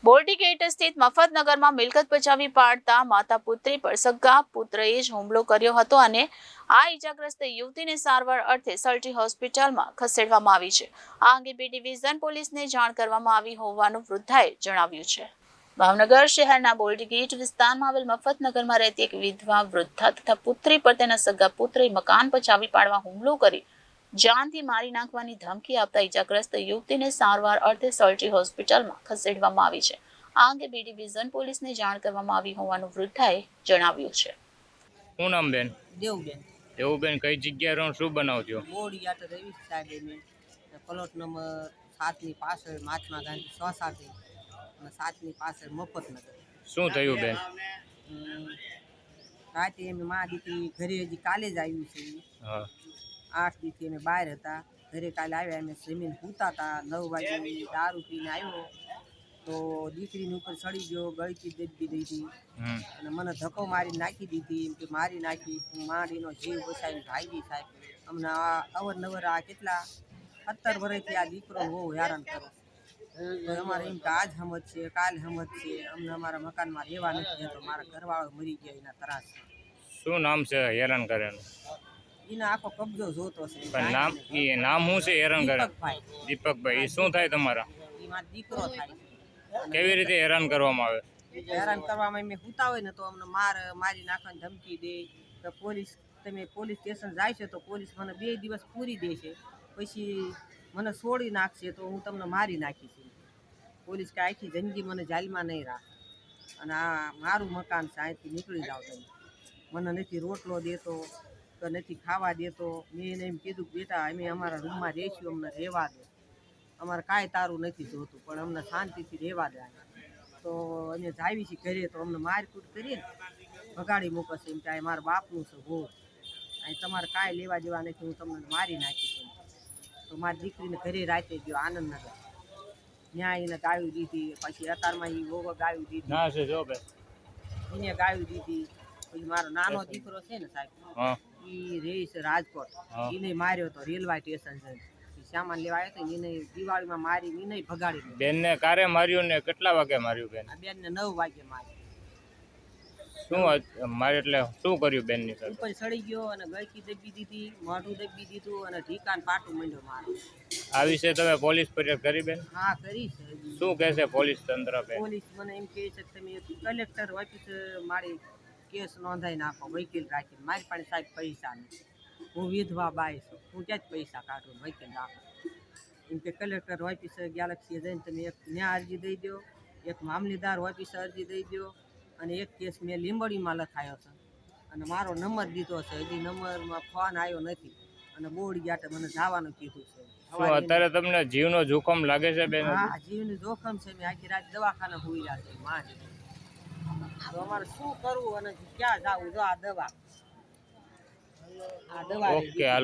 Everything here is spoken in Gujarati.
બોરડી ગેટ સ્થિત મફતનગરમાં મિલકત બચાવી પાડતા માતા પુત્રી પર સગા પુત્રએ જ હુમલો કર્યો હતો અને આ ઈજાગ્રસ્ત યુવતીને સારવાર અર્થે સલટી હોસ્પિટલમાં ખસેડવામાં આવી છે। આ અંગે બી ડિવિઝન પોલીસને જાણ કરવામાં આવી હોવાનું વૃદ્ધાએ જણાવ્યું છે। ભાવનગર શહેરના બોરડી ગેટ વિસ્તારમાં આવેલ મફતનગરમાં રહેતી એક વિધવા વૃદ્ધા તથા પુત્રી પર તેના સગા પુત્રએ મકાન બચાવી પાડવા હુમલો કરી જાનથી મારી નાખવાની ધમકી આપતા ઈજાગ્રસ્ત યુવતીને સારવાર અર્થે સલટી હોસ્પિટલમાં ખસેડવામાં આવી છે। આ અંગે બી ડિવિઝન પોલીસને જાણ કરવામાં આવી હોવાનું વૃદ્ધાએ જણાવ્યું છે। શું નામ બેન? દેવબેન। દેવુબેન, કઈ જગ્યાએ રહો, શું બનાવજો? બોરડી આટે રહીશ સાહેબ મેં પ્લોટ નંબર 7 ની પાછળ મહાત્મા ગાંધી સોસાયટી અને 7 ની પાછળ મફતનગર। શું થયું બેન? રાતે એમ મા દીકરી ઘરે હજી કાલે જ આવ્યું છે। હા, 8 દીથી અમે બહાર હતા, ઘરે કાલે આવ્યા, અમે જમીન પૂતા હતા। 9 વાગે દારૂ પીને આવ્યો તો દીકરીની ઉપર ચડી ગયો, ગળકી દબી દીધી અને મને ધક્કો મારી નાખી દીધી, એમ કે મારી નાખી। મારીનો જીવ બચાવીને ભાગી સાહેબ। અમને અવરનવર આ કેટલા 17 વર્ષથી આ દીકરો બહુ હેરાન કરે તો અમારે એમ કે આજ સમજ છે, કાલ સમજ છે, અમને અમારા મકાનમાં રહેવા નથી દેતો। મારા ઘરવાળો મરી ગયા એના ત્રાસમાં। શું નામ છે હેરાન કરેનું? એનો આખો કબજો જોતો છે। પણ નામ શું છે હેરાન કરે? દીપકભાઈ। દીપકભાઈ, શું થાય તમારા? એ મારો દીકરો થાય છે। કેવી રીતે હેરાન કરવામાં આવે? હેરાન કરવામાં મેં સૂતા હોય ને તો અમને મારી નાખવાની ધમકી દે તો તમે પોલીસ સ્ટેશન જાય છે તો પોલીસ મને 2 દિવસ પૂરી દેશે, પછી મને છોડી નાખશે તો હું તમને મારી નાખીશ। પોલીસ કે આખી જિંદગી મને જેલમાં નહીં રાખે અને આ મારું મકાન છે, અહીંથી નીકળી જાઓ તમે। મને નથી રોટલો દેતો તો નથી ખાવા દેતો। મેં એને એમ કીધું કે બેટા અમે અમારા રૂમમાં રહીશું, અમને રહેવા દે, અમારે કાંઈ તારું નથી જોતું પણ અમને શાંતિથી રહેવા દે। તો અમે જાવી છીએ ઘરે તો અમને મારકૂટ કરીને ભગાડી મૂકે છે, એમ કે આ મારા બાપનું છે બહુ, અહીં તમારે કાંઈ લેવા દેવા નથી, હું તમને મારી નાખીશ। તો મારી દીકરીને ઘરે રાતે ગયો આનંદનગર, ત્યાં એને ગાયું દીધી, પછી અતારમાં એ વહુ ગાયું દીધી, ના છે જો બેન, એને ગાયું દીધી। પછી મારો નાનો દીકરો છે ને સાહેબ, હા, એ રહે છે રાજકોટ, એને માર્યો તો રેલવે સ્ટેશન છે, સામાન લેવા આવ્યો તો એને દિવાળીમાં મારી, એને ભગાડી। બેન ને કારે માર્યું ને કેટલા વાગે માર્યું બેન? આ બેનને 9 વાગે મારી। શું મારે એટલે શું કર્યું બેન ની સાથે? ઉપર ચડી ગયો અને ગળકી દબી દીધી, મોઢું દબી દીધું અને ઢીકાન પાટું માંડ્યો મારો। આ વિશે તમે પોલીસ ફરિયાદ કરી બેન? હા કરી છે। શું કહેશે પોલીસ તંત્ર બેન? પોલીસ મને એમ કહે છે કે તમે કલેક્ટર ઓફિસ મારી કેસ નોંધાઈ નાખો વકીલ રાખીને। મારી પાસે સાહેબ પૈસા નથી, હું વિધવા બાઈ છું, હું ક્યાંય પૈસા કાઢું વકીલ રાખો। એમ કે કલેક્ટર ઓફિસે ગેલેક્સી જઈને તમે એક ન્યાય અરજી દઈ દો, એક મામલીદાર ઓફિસે અરજી દઈ દો અને એક કેસ મેં લીંબડીમાં લખાયો છે અને મારો નંબર દીધો છે, હજી નંબરમાં ફોન આવ્યો નથી અને બોરડી જાટે મને જવાનું કીધું છે। શું અત્યારે તમને જીવનો જોખમ લાગે છે બેન? હા, જીવનું જોખમ છે। મેં આખી રાત દવાખાને હોઈ રહ્યા છે માં, તો અમારે શું કરવું અને ક્યાં જવું? જો આ દવા ઓકે, હાલો।